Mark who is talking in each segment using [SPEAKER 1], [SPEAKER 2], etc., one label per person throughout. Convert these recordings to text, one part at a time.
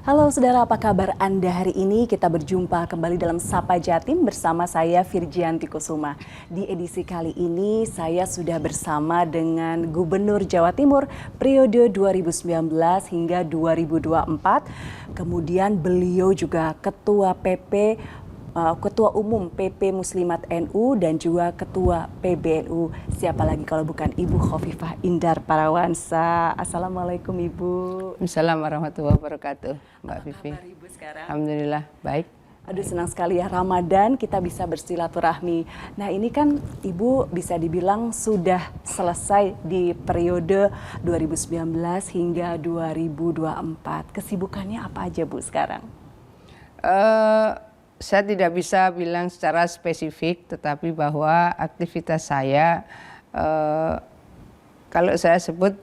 [SPEAKER 1] Halo saudara, apa kabar Anda hari ini? Kita berjumpa kembali dalam Sapa Jatim bersama saya Virgianti Kusuma. Di edisi kali ini saya sudah bersama dengan Gubernur Jawa Timur periode 2019 hingga 2024. Kemudian beliau juga Ketua Umum PP Muslimat NU dan juga Ketua PBNU. Siapa lagi kalau bukan Ibu Khofifah Indar Parawansa. Assalamualaikum Ibu.
[SPEAKER 2] Assalamualaikum warahmatullahi wabarakatuh, Mbak Vivi.
[SPEAKER 1] Apa kabar Ibu sekarang?
[SPEAKER 2] Alhamdulillah baik.
[SPEAKER 1] Aduh, senang sekali ya Ramadan kita bisa bersilaturahmi. Nah ini kan Ibu bisa dibilang sudah selesai di periode 2019 hingga 2024. Kesibukannya apa aja Bu sekarang?
[SPEAKER 2] Saya tidak bisa bilang secara spesifik, tetapi bahwa aktivitas saya kalau saya sebut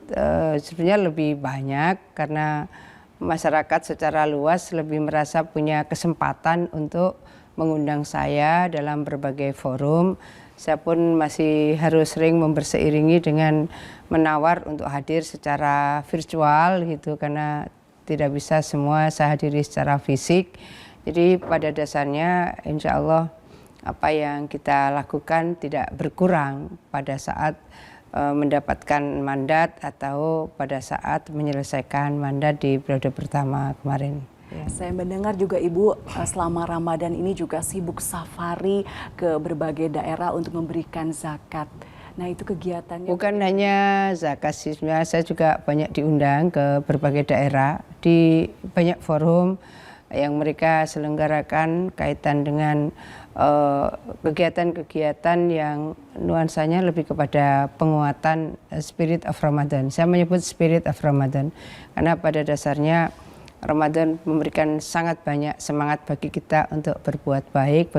[SPEAKER 2] sebenarnya lebih banyak karena masyarakat secara luas lebih merasa punya kesempatan untuk mengundang saya dalam berbagai forum. Saya pun masih harus sering memberseiringi dengan menawar untuk hadir secara virtual gitu, karena tidak bisa semua saya hadiri secara fisik. Jadi pada dasarnya insya Allah apa yang kita lakukan tidak berkurang pada saat mendapatkan mandat atau pada saat menyelesaikan mandat di periode pertama kemarin.
[SPEAKER 1] Ya. Saya mendengar juga Ibu selama Ramadan ini juga sibuk safari ke berbagai daerah untuk memberikan zakat. Nah itu kegiatannya
[SPEAKER 2] bukan hanya zakat sih, saya juga banyak diundang ke berbagai daerah di banyak forum yang mereka selenggarakan kaitan dengan kegiatan-kegiatan yang nuansanya lebih kepada penguatan spirit of Ramadan. Saya menyebut spirit of Ramadan karena pada dasarnya Ramadan memberikan sangat banyak semangat bagi kita untuk berbuat baik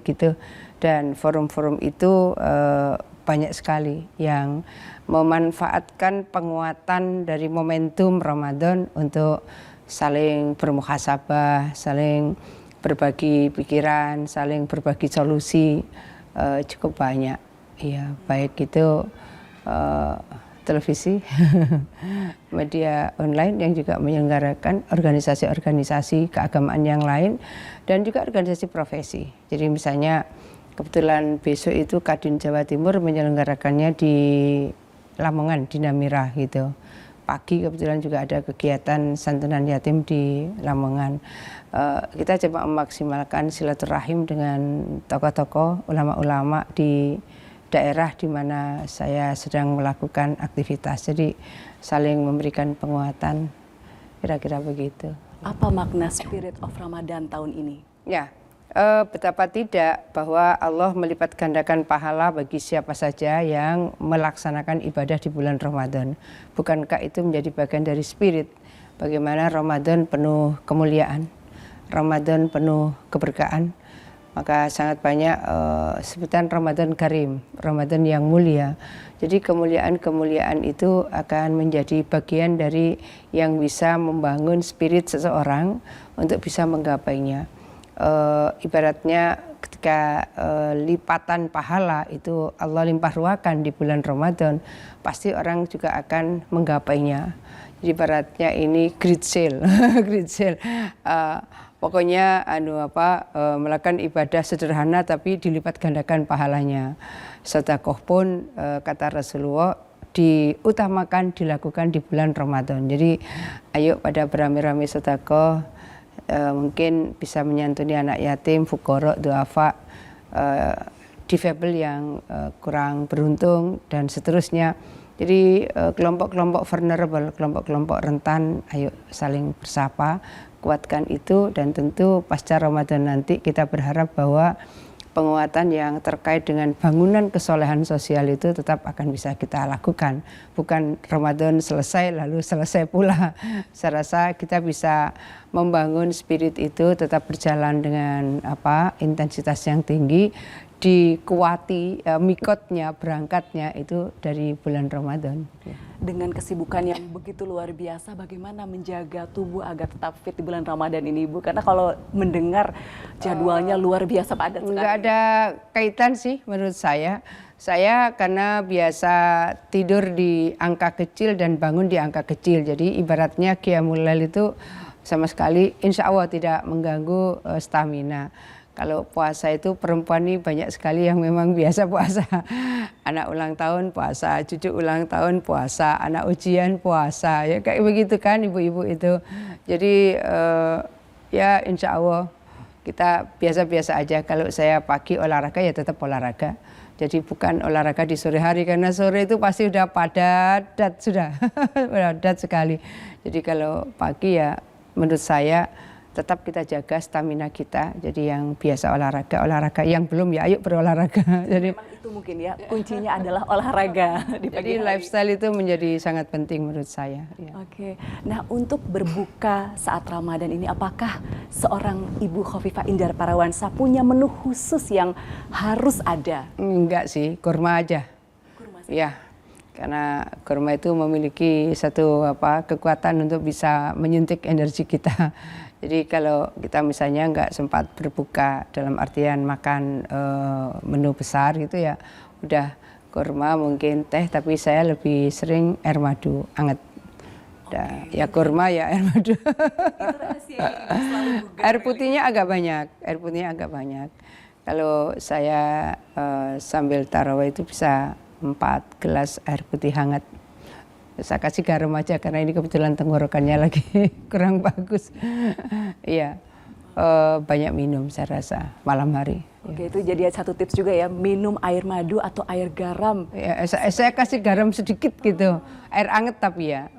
[SPEAKER 2] gitu. Dan forum-forum itu banyak sekali yang memanfaatkan penguatan dari momentum Ramadan untuk saling bermuhasabah, saling berbagi pikiran, saling berbagi solusi, cukup banyak. Ya, baik itu televisi, media online yang juga menyelenggarakan organisasi-organisasi keagamaan yang lain dan juga organisasi profesi. Jadi misalnya kebetulan besok itu Kadin Jawa Timur menyelenggarakannya di Lamongan, di Namira gitu. Pagi kebetulan juga ada kegiatan santunan yatim di Lamongan. Kita coba memaksimalkan silaturahim dengan tokoh-tokoh, ulama-ulama di daerah di mana saya sedang melakukan aktivitas. Jadi saling memberikan penguatan, kira-kira begitu.
[SPEAKER 1] Apa makna Spirit of Ramadan tahun ini?
[SPEAKER 2] Ya, betapa tidak bahwa Allah melipat gandakan pahala bagi siapa saja yang melaksanakan ibadah di bulan Ramadan. Bukankah itu menjadi bagian dari spirit bagaimana Ramadan penuh kemuliaan, Ramadan penuh keberkahan. Maka sangat banyak sebutan Ramadan Karim, Ramadan yang mulia. Jadi kemuliaan-kemuliaan itu akan menjadi bagian dari yang bisa membangun spirit seseorang untuk bisa menggapainya. Ibaratnya ketika lipatan pahala itu Allah limpah ruahkan di bulan Ramadan, pasti orang juga akan menggapainya. Jadi ibaratnya ini great sale, great sale. Pokoknya melakukan ibadah sederhana tapi dilipat gandakan pahalanya. Sedekah pun kata Rasulullah diutamakan dilakukan di bulan Ramadan. Jadi ayo pada beramai-ramai sedekah. Mungkin bisa menyantuni anak yatim, fuqara, duafa, difabel yang kurang beruntung dan seterusnya. Jadi kelompok-kelompok vulnerable, kelompok-kelompok rentan, ayo saling bersapa, kuatkan itu. Dan tentu pasca Ramadan nanti kita berharap bahwa penguatan yang terkait dengan bangunan kesolehan sosial itu tetap akan bisa kita lakukan. Bukan Ramadan selesai lalu selesai pula. Saya rasa kita bisa membangun spirit itu tetap berjalan dengan intensitas yang tinggi, dikuati mikotnya, berangkatnya itu dari bulan Ramadan.
[SPEAKER 1] Dengan kesibukan yang begitu luar biasa, bagaimana menjaga tubuh agar tetap fit di bulan Ramadan ini, Bu? Karena kalau mendengar jadwalnya luar biasa padat sekali.
[SPEAKER 2] Nggak ada kaitan sih menurut saya. Saya karena biasa tidur di angka kecil dan bangun di angka kecil, jadi ibaratnya Qiyamul Lail itu sama sekali insya Allah tidak mengganggu stamina. Kalau puasa itu perempuan ini banyak sekali yang memang biasa puasa. Anak ulang tahun puasa, cucu ulang tahun puasa, anak ujian puasa, ya kayak begitu kan ibu-ibu itu. Jadi ya insya Allah kita biasa-biasa aja. Kalau saya pagi olahraga ya tetap olahraga. Jadi bukan olahraga di sore hari karena sore itu pasti udah padat sudah padat sekali. Jadi kalau pagi ya menurut saya tetap kita jaga stamina kita. Jadi yang biasa olahraga yang belum ya ayo berolahraga. Jadi
[SPEAKER 1] memang itu mungkin ya kuncinya adalah olahraga di pagi
[SPEAKER 2] jadi
[SPEAKER 1] hari.
[SPEAKER 2] lifestyle itu menjadi sangat penting menurut saya. Ya.
[SPEAKER 1] Oke, nah untuk berbuka saat Ramadan ini, apakah seorang Ibu Khofifah Indar Parawansa punya menu khusus yang harus ada?
[SPEAKER 2] Enggak sih, kurma aja.
[SPEAKER 1] Kurma
[SPEAKER 2] Ya, karena kurma itu memiliki satu kekuatan untuk bisa menyuntik energi kita. Jadi kalau kita misalnya nggak sempat berbuka dalam artian makan menu besar gitu ya, udah kurma mungkin teh, tapi saya lebih sering air madu anget. Ya kurma ya air madu.
[SPEAKER 1] Itu rahasia yang Ibu selalu bugar.
[SPEAKER 2] Air putihnya agak banyak. Kalau saya sambil tarawih itu bisa 4 gelas air putih hangat. Saya kasih garam aja karena ini kebetulan tenggorokannya lagi kurang bagus. Iya, banyak minum saya rasa malam hari.
[SPEAKER 1] Oke, itu jadi satu tips juga ya, minum air madu atau air garam.
[SPEAKER 2] Ya, saya kasih garam sedikit gitu, air anget tapi ya,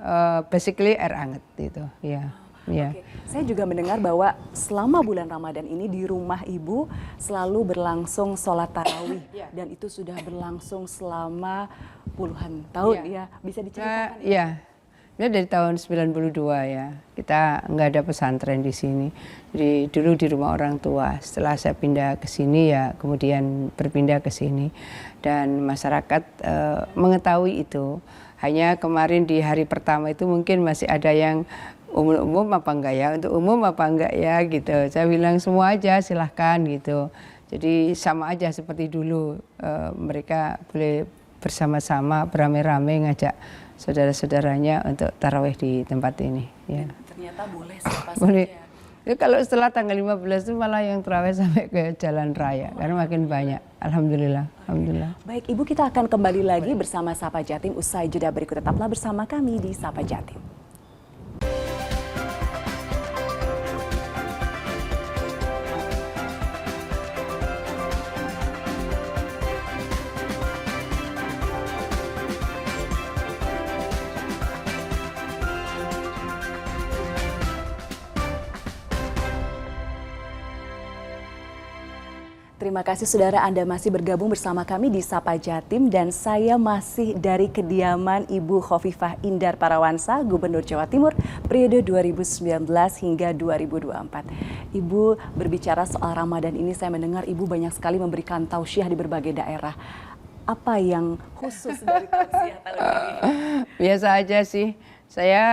[SPEAKER 2] basically air anget gitu. Ya. Ya.
[SPEAKER 1] Oke, saya juga mendengar bahwa selama bulan Ramadan ini di rumah Ibu selalu berlangsung sholat tarawih dan itu sudah berlangsung selama puluhan tahun ya. Bisa diceritakan?
[SPEAKER 2] Ya, ini dari tahun 92 ya. Kita nggak ada pesantren di sini. Jadi dulu di rumah orang tua. Setelah saya pindah ke sini ya, kemudian berpindah ke sini dan masyarakat mengetahui itu. Hanya kemarin di hari pertama itu mungkin masih ada yang umum apa enggak ya, untuk umum apa enggak ya gitu. Saya bilang semua aja silahkan gitu. Jadi sama aja seperti dulu, mereka boleh bersama-sama beramai-ramai ngajak saudara-saudaranya untuk tarawih di tempat ini. Ya.
[SPEAKER 1] Ternyata boleh siapa
[SPEAKER 2] Boleh.
[SPEAKER 1] saja.
[SPEAKER 2] Ya, kalau setelah tanggal 15 itu malah yang tarawih sampai ke jalan raya karena makin banyak. Alhamdulillah. Alhamdulillah.
[SPEAKER 1] Baik Ibu, kita akan kembali lagi bersama Sapa Jatim usai jeda berikut. Tetaplah bersama kami di Sapa Jatim. Terima kasih saudara, Anda masih bergabung bersama kami di Sapa Jatim dan saya masih dari kediaman Ibu Khofifah Indar Parawansa, Gubernur Jawa Timur periode 2019 hingga 2024. Ibu berbicara soal Ramadan ini, saya mendengar Ibu banyak sekali memberikan tausiah di berbagai daerah. Apa yang khusus dari tausiah tahun ini?
[SPEAKER 2] Biasa aja sih, saya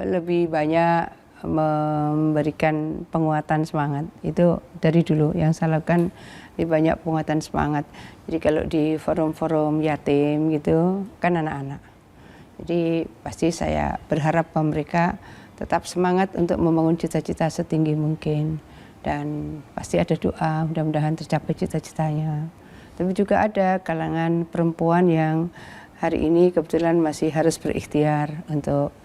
[SPEAKER 2] lebih banyak memberikan penguatan semangat. Itu dari dulu yang saya lakukan, lebih banyak penguatan semangat. Jadi kalau di forum-forum yatim gitu kan anak-anak, jadi pasti saya berharap bahwa mereka tetap semangat untuk membangun cita-cita setinggi mungkin, dan pasti ada doa mudah-mudahan tercapai cita-citanya. Tapi juga ada kalangan perempuan yang hari ini kebetulan masih harus berikhtiar untuk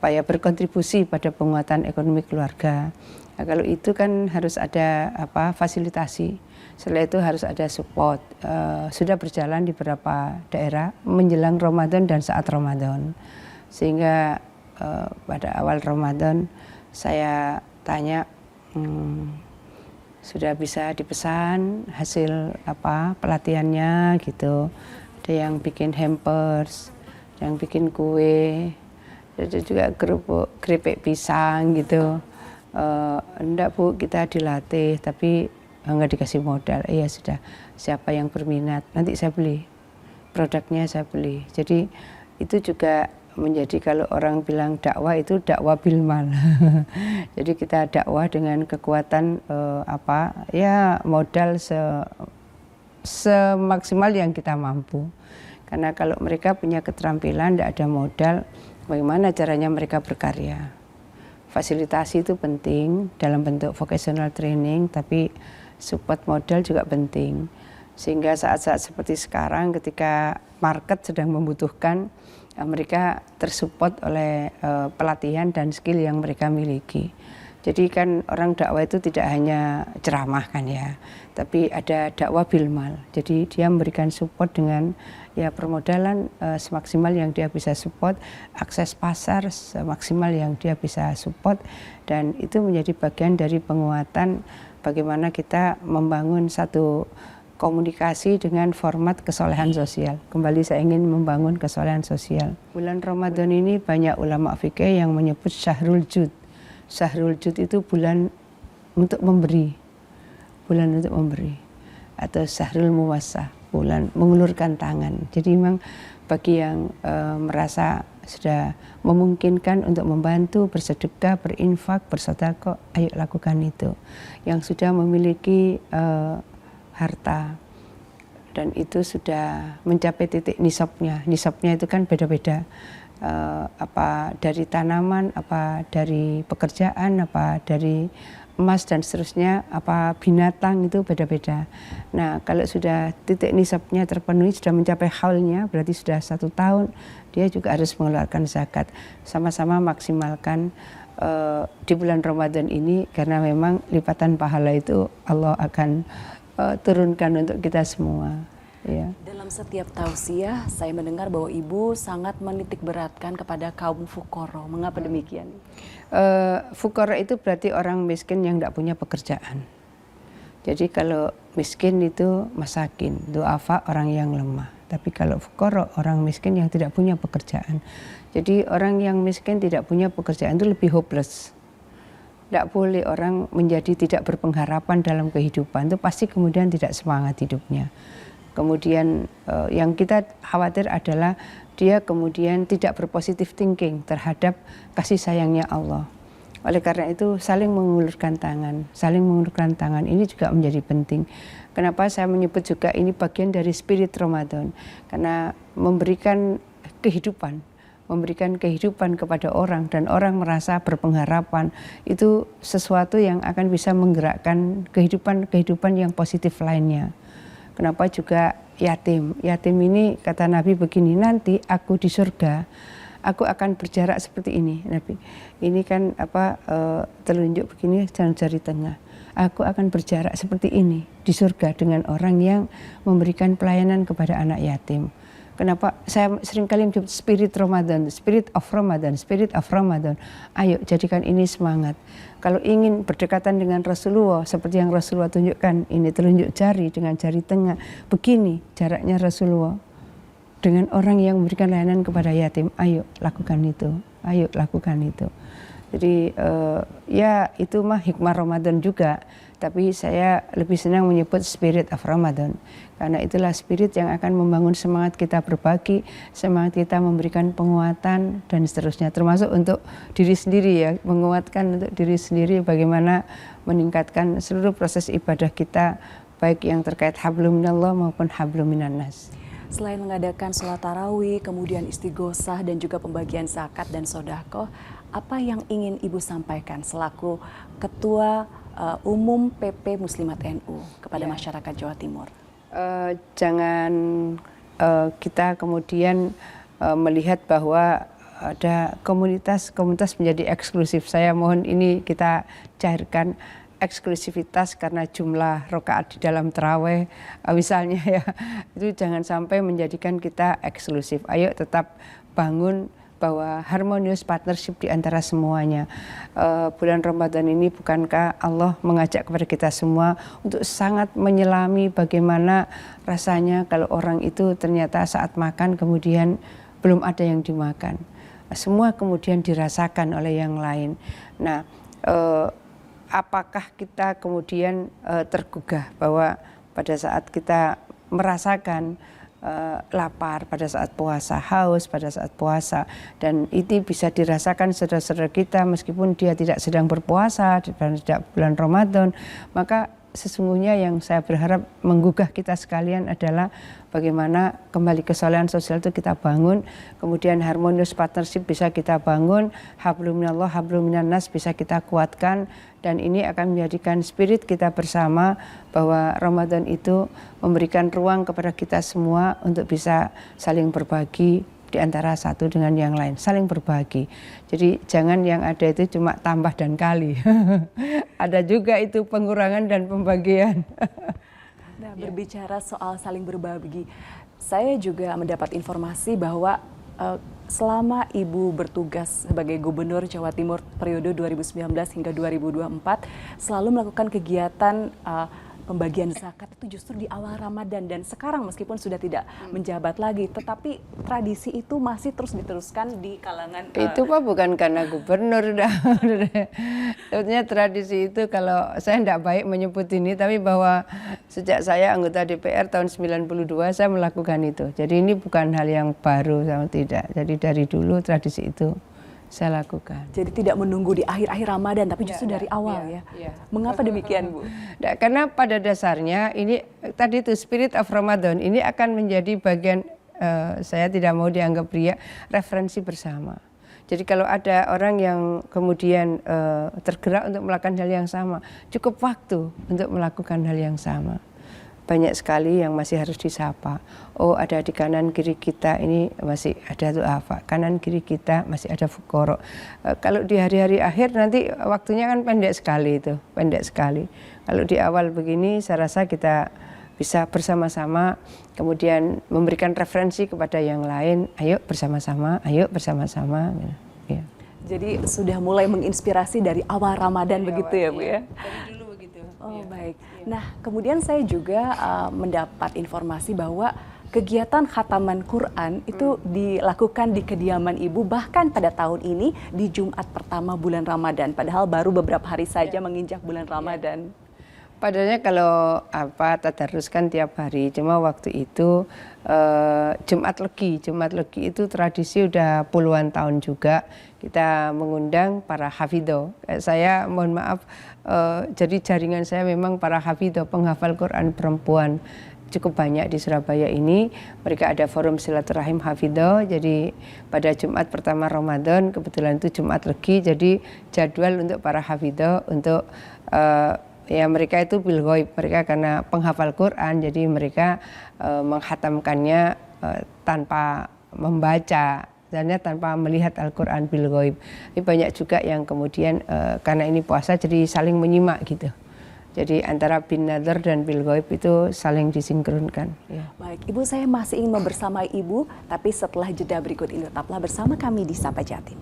[SPEAKER 2] berkontribusi pada penguatan ekonomi keluarga. Nah, kalau itu kan harus ada fasilitasi. Setelah itu harus ada support. Sudah berjalan di beberapa daerah menjelang Ramadan dan saat Ramadan. Sehingga pada awal Ramadan saya tanya, sudah bisa dipesan hasil pelatihannya gitu. Ada yang bikin hampers, yang bikin kue, ada juga keripik pisang gitu. Enggak Bu, kita dilatih tapi enggak dikasih modal. Iya sudah, siapa yang berminat nanti saya beli, produknya saya beli. Jadi itu juga menjadi, kalau orang bilang dakwah itu dakwah bilmal. Jadi kita dakwah dengan kekuatan modal semaksimal yang kita mampu. Karena kalau mereka punya keterampilan, tidak ada modal, bagaimana caranya mereka berkarya. Fasilitasi itu penting dalam bentuk vocational training, tapi support modal juga penting. Sehingga saat-saat seperti sekarang ketika market sedang membutuhkan, mereka tersupport oleh pelatihan dan skill yang mereka miliki. Jadi kan orang dakwah itu tidak hanya ceramah kan ya, tapi ada dakwah bilmal. Jadi dia memberikan support dengan ya permodalan semaksimal yang dia bisa support, akses pasar semaksimal yang dia bisa support, dan itu menjadi bagian dari penguatan bagaimana kita membangun satu komunikasi dengan format kesolehan sosial. Kembali saya ingin membangun kesolehan sosial. Bulan Ramadan ini banyak ulama fikih yang menyebut Syahrul Jud. Syahrul Jud itu bulan untuk memberi, bulan untuk memberi, atau Syahrul Muwassah, bulan mengulurkan tangan. Jadi memang bagi yang merasa sudah memungkinkan untuk membantu, bersedekah, berinfak, bersedekah, ayo lakukan itu. Yang sudah memiliki harta dan itu sudah mencapai titik nisabnya. Nisabnya itu kan beda-beda. Apa dari tanaman, apa dari pekerjaan, apa dari emas dan seterusnya, apa binatang, itu beda-beda. Nah, kalau sudah titik nisabnya terpenuhi, sudah mencapai haulnya, berarti sudah 1 tahun, dia juga harus mengeluarkan zakat. Sama-sama maksimalkan di bulan Ramadan ini, karena memang lipatan pahala itu Allah akan turunkan untuk kita semua. Ya.
[SPEAKER 1] Dalam setiap tausiah, saya mendengar bahwa Ibu sangat menitik beratkan kepada kaum fukoro. Mengapa demikian?
[SPEAKER 2] Fukoro itu berarti orang miskin yang tidak punya pekerjaan. Jadi kalau miskin itu masakin, duafa orang yang lemah. Tapi kalau fukoro orang miskin yang tidak punya pekerjaan. Jadi orang yang miskin tidak punya pekerjaan itu lebih hopeless. Tidak boleh orang menjadi tidak berpengharapan dalam kehidupan, itu pasti kemudian tidak semangat hidupnya. Kemudian yang kita khawatir adalah dia kemudian tidak berpositif thinking terhadap kasih sayangnya Allah. Oleh karena itu saling mengulurkan tangan, ini juga menjadi penting. Kenapa saya menyebut juga ini bagian dari spirit Ramadan? Karena memberikan kehidupan kepada orang dan orang merasa berpengharapan, itu sesuatu yang akan bisa menggerakkan kehidupan yang positif lainnya. Kenapa juga yatim? Yatim ini kata Nabi begini, nanti aku di surga, aku akan berjarak seperti ini. Nabi, ini kan telunjuk begini dan jari tengah. Aku akan berjarak seperti ini di surga dengan orang yang memberikan pelayanan kepada anak yatim. Kenapa saya seringkali menyebut spirit Ramadan, spirit of Ramadan. Ayo jadikan ini semangat. Kalau ingin berdekatan dengan Rasulullah, seperti yang Rasulullah tunjukkan, ini telunjuk jari dengan jari tengah, begini jaraknya Rasulullah dengan orang yang memberikan layanan kepada yatim. Ayo lakukan itu, ayo lakukan itu. Jadi ya itu mah hikmah Ramadan juga. Tapi saya lebih senang menyebut spirit of Ramadan. Karena itulah spirit yang akan membangun semangat kita berbagi, semangat kita memberikan penguatan dan seterusnya. Termasuk untuk diri sendiri ya, menguatkan untuk diri sendiri bagaimana meningkatkan seluruh proses ibadah kita, baik yang terkait hablum minallah maupun hablum minannas.
[SPEAKER 1] Selain mengadakan sholat tarawih, kemudian istighosah dan juga pembagian zakat dan sodako, apa yang ingin Ibu sampaikan selaku Ketua Umum PP Muslimat NU kepada masyarakat Jawa Timur?
[SPEAKER 2] Jangan kita kemudian melihat bahwa ada komunitas menjadi eksklusif. Saya mohon ini kita cairkan eksklusivitas karena jumlah rakaat di dalam tarawih misalnya ya, itu jangan sampai menjadikan kita eksklusif. Ayo tetap bangun bahwa harmonious partnership di antara semuanya. Bulan Ramadan ini bukankah Allah mengajak kepada kita semua untuk sangat menyelami bagaimana rasanya kalau orang itu ternyata saat makan kemudian belum ada yang dimakan. Semua kemudian dirasakan oleh yang lain. Nah, apakah kita kemudian tergugah bahwa pada saat kita merasakan lapar, pada saat puasa, haus pada saat puasa, dan itu bisa dirasakan saudara-saudara kita meskipun dia tidak sedang berpuasa dan tidak bulan Ramadan, maka sesungguhnya yang saya berharap menggugah kita sekalian adalah bagaimana kembali kesolehan sosial itu kita bangun, kemudian harmonious partnership bisa kita bangun, hablum minallah, hablum minannas bisa kita kuatkan, dan ini akan menjadikan spirit kita bersama bahwa Ramadan itu memberikan ruang kepada kita semua untuk bisa saling berbagi di antara satu dengan yang lain, saling berbagi. Jadi jangan yang ada itu cuma tambah dan kali. Ada juga itu pengurangan dan pembagian.
[SPEAKER 1] Nah, berbicara soal saling berbagi, saya juga mendapat informasi bahwa selama Ibu bertugas sebagai Gubernur Jawa Timur periode 2019 hingga 2024 selalu melakukan kegiatan pembagian zakat itu justru di awal Ramadan, dan sekarang meskipun sudah tidak menjabat lagi, tetapi tradisi itu masih terus diteruskan di kalangan
[SPEAKER 2] itu Pak bukan karena gubernur dah. Sebetulnya tradisi itu, kalau saya tidak baik menyebut ini, tapi bahwa sejak saya anggota DPR tahun 92 saya melakukan itu. Jadi ini bukan hal yang baru sama tidak. Jadi dari dulu tradisi itu saya lakukan.
[SPEAKER 1] Jadi tidak menunggu di akhir-akhir Ramadan, tapi justru dari awal ya. Mengapa demikian, Bu?
[SPEAKER 2] Karena pada dasarnya ini tadi itu spirit of Ramadan ini akan menjadi bagian, saya tidak mau dianggap ria, referensi bersama. Jadi kalau ada orang yang kemudian tergerak untuk melakukan hal yang sama, cukup waktu untuk melakukan hal yang sama. Banyak sekali yang masih harus disapa. Oh, ada di kanan kiri kita ini masih ada tuh apa? Kanan kiri kita masih ada fukoro. Kalau di hari-hari akhir nanti waktunya kan pendek sekali itu, pendek sekali. Kalau di awal begini saya rasa kita bisa bersama-sama kemudian memberikan referensi kepada yang lain. Ayo bersama-sama, ayo bersama-sama. Ya.
[SPEAKER 1] Jadi sudah mulai menginspirasi dari awal Ramadan dari begitu awal, ya, Bu ya?
[SPEAKER 2] Dari dulu begitu.
[SPEAKER 1] Oh baik. Nah kemudian saya juga mendapat informasi bahwa kegiatan khataman Quran itu dilakukan di kediaman Ibu bahkan pada tahun ini di Jumat pertama bulan Ramadan. Padahal baru beberapa hari saja menginjak bulan Ramadan.
[SPEAKER 2] Padahal kalau tadarus kan tiap hari, cuma waktu itu Jumat Legi itu tradisi udah puluhan tahun juga. Kita mengundang para hafidho. Saya mohon maaf, jadi jaringan saya memang para hafidho, penghafal Quran perempuan cukup banyak di Surabaya ini. Mereka ada forum silaturahim hafidho. Jadi pada Jumat pertama Ramadan, kebetulan itu Jumat Legi, jadi jadwal untuk para hafidho untuk ya mereka itu bil ghaib, mereka karena penghafal Quran, jadi mereka menghatamkannya tanpa membaca, tanpa melihat Al-Quran bil ghaib. Tapi banyak juga yang kemudian karena ini puasa jadi saling menyimak gitu. Jadi antara bin nadar dan bil ghaib itu saling disinkronkan. Ya.
[SPEAKER 1] Baik, Ibu, saya masih ingin membersamai Ibu, tapi setelah jeda berikut ini tetaplah bersama kami di Sapa Jatim.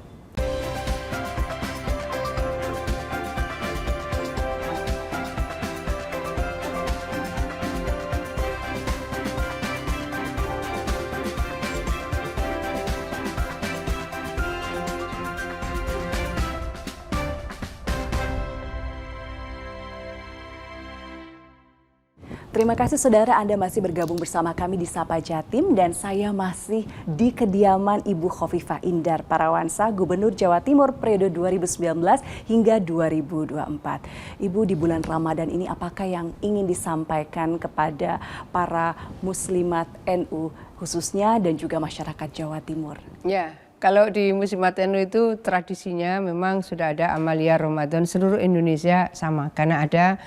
[SPEAKER 1] Terima kasih saudara, Anda masih bergabung bersama kami di Sapa Jatim, dan saya masih di kediaman Ibu Khofifah Indar Parawansa, Gubernur Jawa Timur periode 2019 hingga 2024. Ibu, di bulan Ramadan ini apakah yang ingin disampaikan kepada para muslimat NU khususnya dan juga masyarakat Jawa Timur?
[SPEAKER 2] Ya, kalau di Muslimat NU itu tradisinya memang sudah ada amalia Ramadan seluruh Indonesia sama, karena ada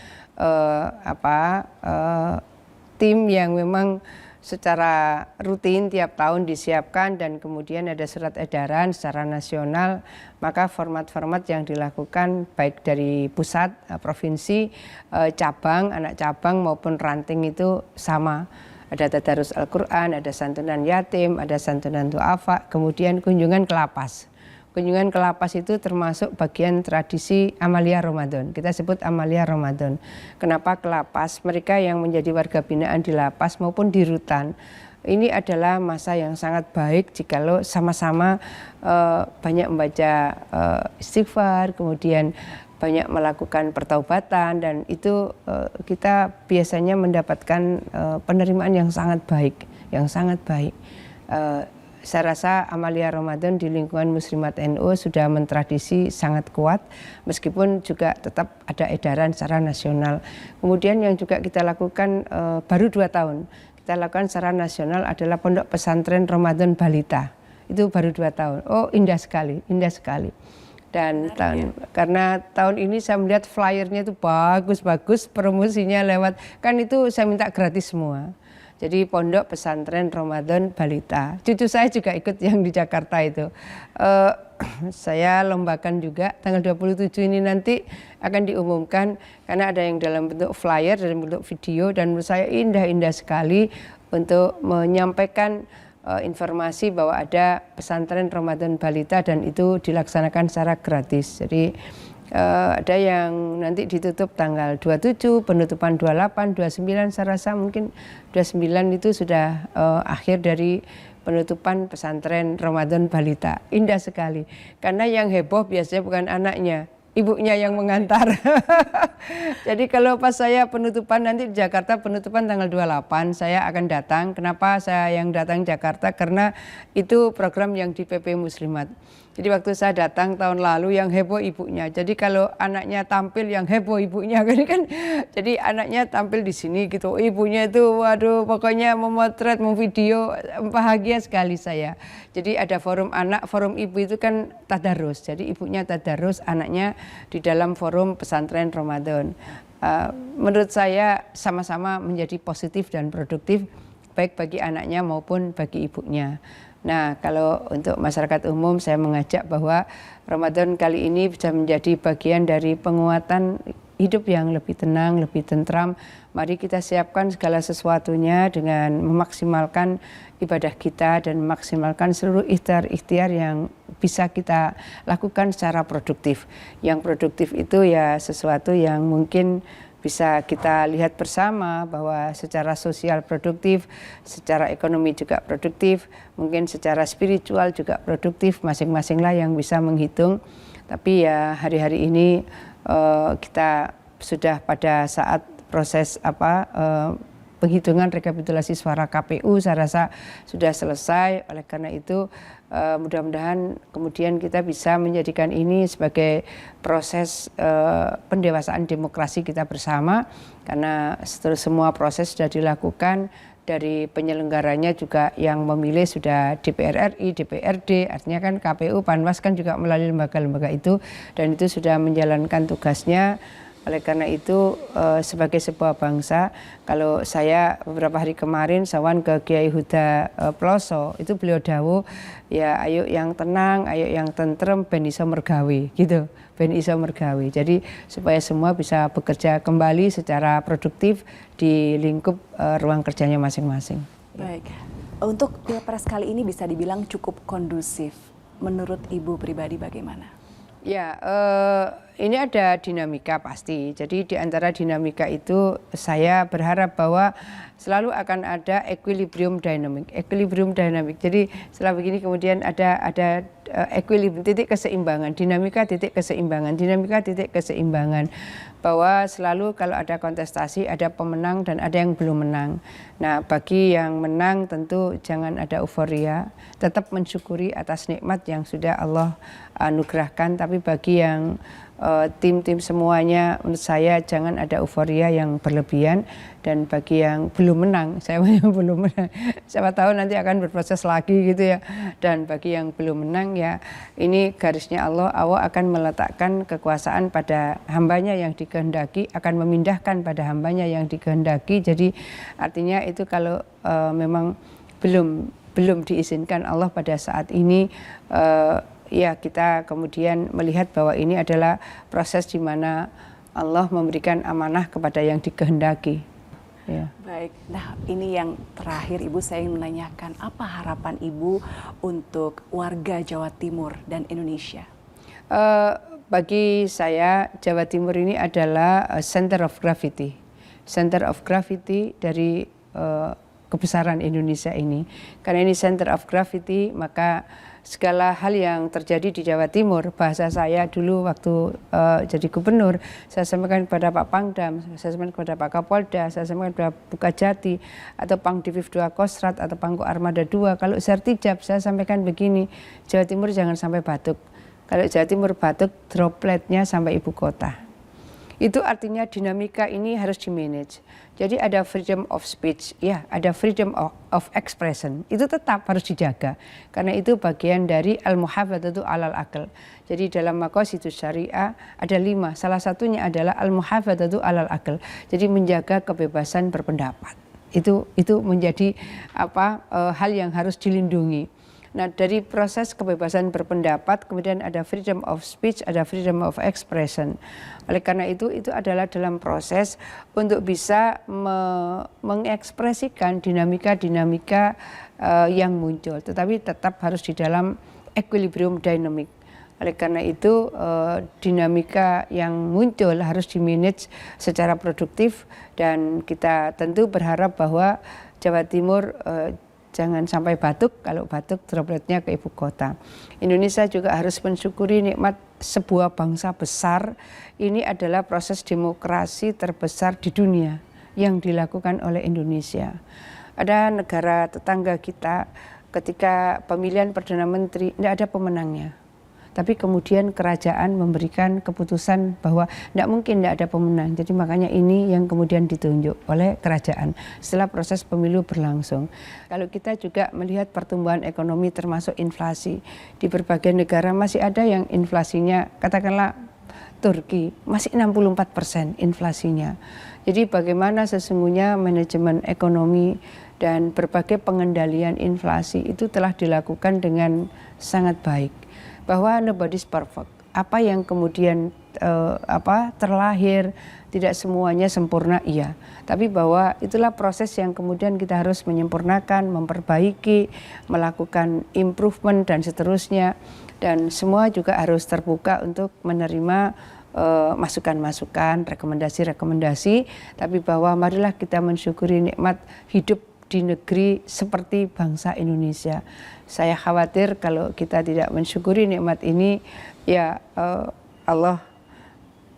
[SPEAKER 2] tim yang memang secara rutin tiap tahun disiapkan, dan kemudian ada surat edaran secara nasional. Maka format-format yang dilakukan baik dari pusat, provinsi, cabang, anak cabang maupun ranting itu sama. Ada tadarus Al-Quran, ada santunan yatim, ada santunan du'afa, kemudian kunjungan ke lapas. Kunjungan ke lapas itu termasuk bagian tradisi amalia Ramadan. Kita sebut amalia Ramadan. Kenapa ke lapas? Mereka yang menjadi warga binaan di lapas maupun di rutan, ini adalah masa yang sangat baik jikalau sama-sama banyak membaca istighfar, kemudian banyak melakukan pertaubatan, dan itu kita biasanya mendapatkan penerimaan yang sangat baik, saya rasa Amalia Ramadan di lingkungan Muslimat NU sudah mentradisi sangat kuat, meskipun juga tetap ada edaran secara nasional. Kemudian yang juga kita lakukan baru 2 tahun, kita lakukan secara nasional adalah Pondok Pesantren Ramadan Balita. Itu baru 2 tahun. Oh, indah sekali, indah sekali. Dan karena tahun ini saya melihat flyernya itu bagus-bagus, promosinya lewat, kan itu saya minta gratis semua. Jadi Pondok Pesantren Ramadan Balita. Cucu saya juga ikut yang di Jakarta itu. Saya lombakan juga tanggal 27 ini nanti akan diumumkan, karena ada yang dalam bentuk flyer, dalam bentuk video, dan menurut saya indah-indah sekali untuk menyampaikan informasi bahwa ada pesantren Ramadan Balita dan itu dilaksanakan secara gratis. Jadi ada yang nanti ditutup tanggal 27, penutupan 28, 29, saya rasa mungkin 29 itu sudah akhir dari penutupan pesantren Ramadan Balita. Indah sekali, karena yang heboh biasanya bukan anaknya, ibunya yang mengantar. Jadi kalau pas saya penutupan nanti di Jakarta, penutupan tanggal 28, saya akan datang. Kenapa saya yang datang Jakarta? Karena itu program yang di PP Muslimat. Jadi waktu saya datang tahun lalu yang heboh ibunya. Jadi kalau anaknya tampil yang heboh ibunya kan. Jadi anaknya tampil di sini gitu. Ibunya itu waduh pokoknya memotret, memvideo, bahagia sekali saya. Jadi ada forum anak, forum ibu itu kan tadarus. Jadi ibunya tadarus, anaknya di dalam forum pesantren Ramadan. Menurut saya sama-sama menjadi positif dan produktif, baik bagi anaknya maupun bagi ibunya. Nah, kalau untuk masyarakat umum saya mengajak bahwa Ramadan kali ini bisa menjadi bagian dari penguatan hidup yang lebih tenang, lebih tentram. Mari kita siapkan segala sesuatunya dengan memaksimalkan ibadah kita dan memaksimalkan seluruh ikhtiar-ikhtiar yang bisa kita lakukan secara produktif. Yang produktif itu ya sesuatu yang mungkin bisa kita lihat bersama bahwa secara sosial produktif, secara ekonomi juga produktif, mungkin secara spiritual juga produktif, masing-masinglah yang bisa menghitung. Tapi ya hari-hari ini kita sudah pada saat proses penghitungan rekapitulasi suara KPU, saya rasa sudah selesai. Oleh karena itu mudah-mudahan kemudian kita bisa menjadikan ini sebagai proses pendewasaan demokrasi kita bersama, karena setelah semua proses sudah dilakukan. Dari penyelenggaranya juga yang memilih sudah DPR RI, DPRD, artinya kan KPU, Panwas kan juga melalui lembaga-lembaga itu, dan itu sudah menjalankan tugasnya. Oleh karena itu sebagai sebuah bangsa, kalau saya beberapa hari kemarin sawan ke Kiai Huda Ploso, itu beliau dawuh, ya ayo yang tenang, ayo yang tentrem, ben iso mergawe gitu, ben iso mergawe. Jadi supaya semua bisa bekerja kembali secara produktif di lingkup ruang kerjanya masing-masing.
[SPEAKER 1] Baik, untuk Pilpres kali ini bisa dibilang cukup kondusif. Menurut Ibu pribadi bagaimana?
[SPEAKER 2] Ya, ini ada dinamika pasti. Jadi di antara dinamika itu saya berharap bahwa selalu akan ada equilibrium dynamic. Equilibrium dynamic. Jadi setelah begini kemudian ada equilibrium, titik keseimbangan, dinamika titik keseimbangan, dinamika titik keseimbangan. Bahwa selalu kalau ada kontestasi ada pemenang dan ada yang belum menang. Nah, bagi yang menang tentu jangan ada euforia, tetap mensyukuri atas nikmat yang sudah Allah anugerahkan. Tapi bagi yang tim-tim semuanya, menurut saya jangan ada euforia yang berlebihan. Dan bagi yang belum menang, saya belum menang, siapa tahu nanti akan berproses lagi gitu ya. Dan bagi yang belum menang ya ini garisnya Allah akan meletakkan kekuasaan pada hambanya yang dikehendaki, akan memindahkan pada hambanya yang dikehendaki. Jadi artinya itu kalau memang belum diizinkan Allah pada saat ini, ya kita kemudian melihat bahwa ini adalah proses di mana Allah memberikan amanah kepada yang dikehendaki. Ya.
[SPEAKER 1] Baik, nah ini yang terakhir Ibu, saya ingin menanyakan apa harapan Ibu untuk warga Jawa Timur dan Indonesia?
[SPEAKER 2] Bagi saya Jawa Timur ini adalah center of gravity dari kebesaran Indonesia ini. Karena ini center of gravity, maka segala hal yang terjadi di Jawa Timur, bahasa saya dulu waktu jadi gubernur, saya sampaikan kepada Pak Pangdam, saya sampaikan kepada Pak Kapolda, saya sampaikan kepada Bukajati, atau Pangdiviv 2 Kostrat, atau Pangku Armada 2, kalau Sertijab saya sampaikan begini, Jawa Timur jangan sampai batuk. Kalau Jawa Timur batuk, dropletnya sampai ibu kota. Itu artinya dinamika ini harus di-manage. Jadi ada freedom of speech, ya, ada freedom of expression. Itu tetap harus dijaga. Karena itu bagian dari al-muhafadzatu alal aql. Jadi dalam maqasidus syariah ada 5. Salah satunya adalah al-muhafadzatu alal aql. Jadi menjaga kebebasan berpendapat. Itu menjadi hal yang harus dilindungi. Nah, dari proses kebebasan berpendapat, kemudian ada freedom of speech, ada freedom of expression. Oleh karena itu adalah dalam proses untuk bisa mengekspresikan dinamika-dinamika yang muncul, tetapi tetap harus di dalam equilibrium dynamic. Oleh karena itu dinamika yang muncul harus di-manage secara produktif, dan kita tentu berharap bahwa Jawa Timur jangan sampai batuk, kalau batuk dropletnya ke ibu kota. Indonesia juga harus mensyukuri nikmat sebuah bangsa besar. Ini adalah proses demokrasi terbesar di dunia yang dilakukan oleh Indonesia. Ada negara tetangga kita ketika pemilihan Perdana Menteri tidak ada pemenangnya. Tapi kemudian kerajaan memberikan keputusan bahwa tidak mungkin tidak ada pemenang. Jadi makanya ini yang kemudian ditunjuk oleh kerajaan setelah proses pemilu berlangsung. Kalau kita juga melihat pertumbuhan ekonomi termasuk inflasi, di berbagai negara masih ada yang inflasinya, katakanlah Turki, masih 64% inflasinya. Jadi bagaimana sesungguhnya manajemen ekonomi dan berbagai pengendalian inflasi itu telah dilakukan dengan sangat baik. Bahwa nobody's perfect. Apa yang kemudian terlahir tidak semuanya sempurna, iya. Tapi bahwa itulah proses yang kemudian kita harus menyempurnakan, memperbaiki, melakukan improvement dan seterusnya. Dan semua juga harus terbuka untuk menerima masukan-masukan, rekomendasi-rekomendasi. Tapi bahwa marilah kita mensyukuri nikmat hidup di negeri seperti bangsa Indonesia. Saya khawatir kalau kita tidak mensyukuri nikmat ini, ya Allah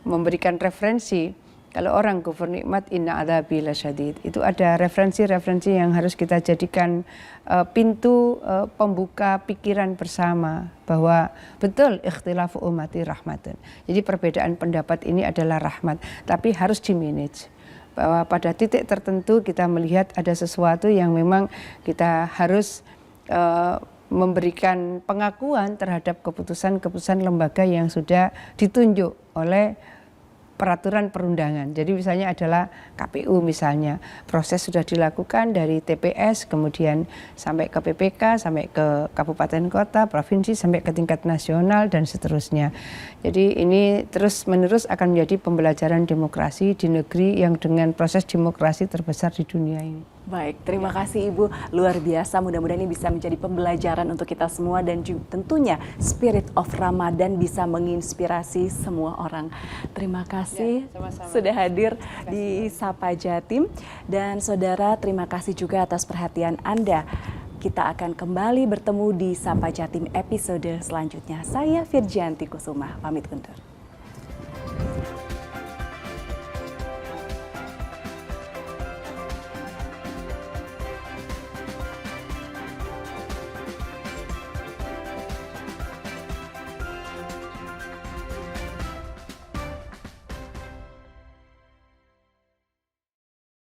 [SPEAKER 2] memberikan referensi. Kalau orang kufur nikmat, inna adzabi lasyadid. Itu ada referensi-referensi yang harus kita jadikan pintu pembuka pikiran bersama, bahwa betul ikhtilafu ummati rahmatun. Jadi perbedaan pendapat ini adalah rahmat, tapi harus di-manage. Bahwa pada titik tertentu kita melihat ada sesuatu yang memang kita harus memberikan pengakuan terhadap keputusan-keputusan lembaga yang sudah ditunjuk oleh peraturan perundangan. Jadi misalnya adalah KPU misalnya, proses sudah dilakukan dari TPS, kemudian sampai ke PPK, sampai ke kabupaten kota, provinsi, sampai ke tingkat nasional dan seterusnya. Jadi ini terus-menerus akan menjadi pembelajaran demokrasi di negeri yang dengan proses demokrasi terbesar di dunia ini.
[SPEAKER 1] Baik, terima kasih Ibu, luar biasa. Mudah-mudahan ini bisa menjadi pembelajaran untuk kita semua, dan tentunya spirit of Ramadan bisa menginspirasi semua orang. Terima kasih sudah hadir di Sapa Jatim, dan saudara terima kasih juga atas perhatian Anda. Kita akan kembali bertemu di Sapa Jatim episode selanjutnya. Saya Virgianti Kusuma, pamit undur.